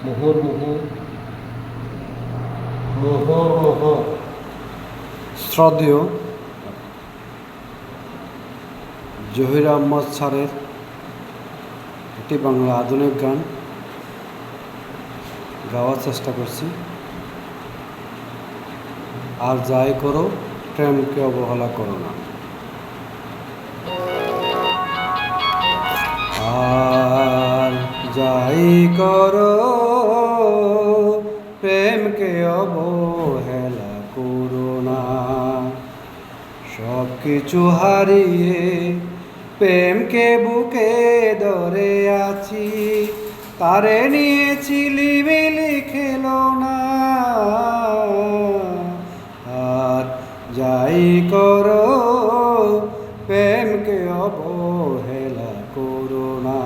মুহুর্মুহু মুহুর্মুহু শ্রদ্ধেয় জহির আহমদ স্যারের একটি বাংলা আধুনিক গান গাওয়ার চেষ্টা করছি। আর যাই করো প্রেমকে অবহেলা করো না। আর যাই করো প্রেমকে অবহেলা করো না। সব কিছু হারিয়ে প্রেমকে বুকে ধরে আছি, তারে নিয়ে চিলিমিলি খেলো না। আর যাই করো প্রেমকে অবহেলা করো না।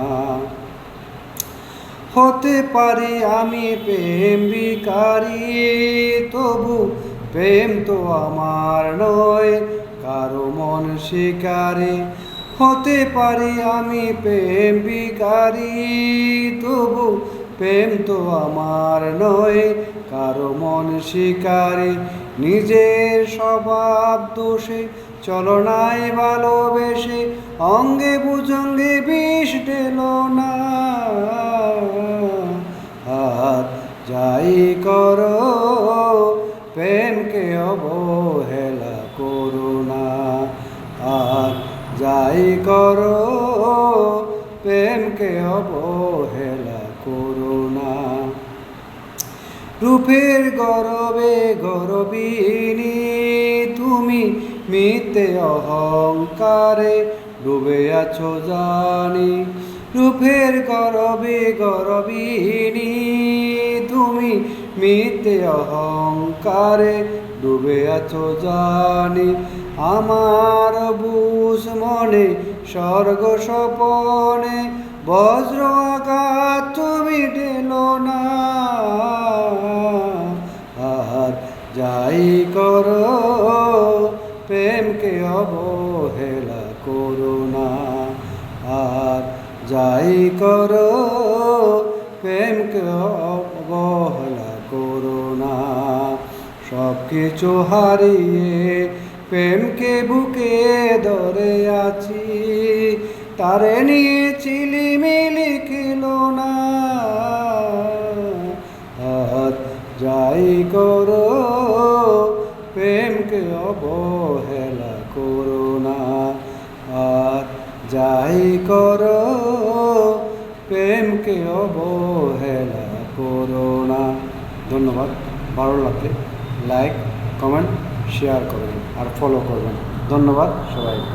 হতে পারি আমি প্রেম ভিখারি, তবু প্রেম তো আমার নয় কারো মন শিকারি। হতে পারি আমি প্রেম ভিখারি, তবু প্রেম তো আমার নয় কারো মন শিকারি। নিজের স্বভাব দোষে চলনায় ভালোবেসে অঙ্গে ভুজঙ্গে বিষ ঢেলো না। আর যাই করো প্রেমকে অবহেলা করো না। আর যাই করো প্রেমকে অবহেলা করো না। রূপের গরবে গরবিনী তুমি, মিথ্যে অহংকারে ডুবে আছো জানি। রূপের গরবে গরবিনী তুমি, মিথ্যে অহংকারে ডুবে আছো জানি। আমার বুঝ মনে স্বর্গ স্বপনে বজ্র আঘাত তুমি ঢেলো না। আর যাই করো প্রেমকে অবহেলা করো না। আর যাই করো প্রেমকে অবহেলা করো না। সব কিছু হারিয়ে প্রেমকে বুকে ধরে আছি, তারে নিয়ে চিলিমিলি খেলো না। আর যাই করো প্রেমকে অবহেলা করো না। আর যাই করো প্রেমকে অবহেলা করো না। ধন্যবাদ। ভালো লাগলে লাইক, কমেন্ট, শেয়ার করবেন আর ফলো করবেন। ধন্যবাদ সবাইকে।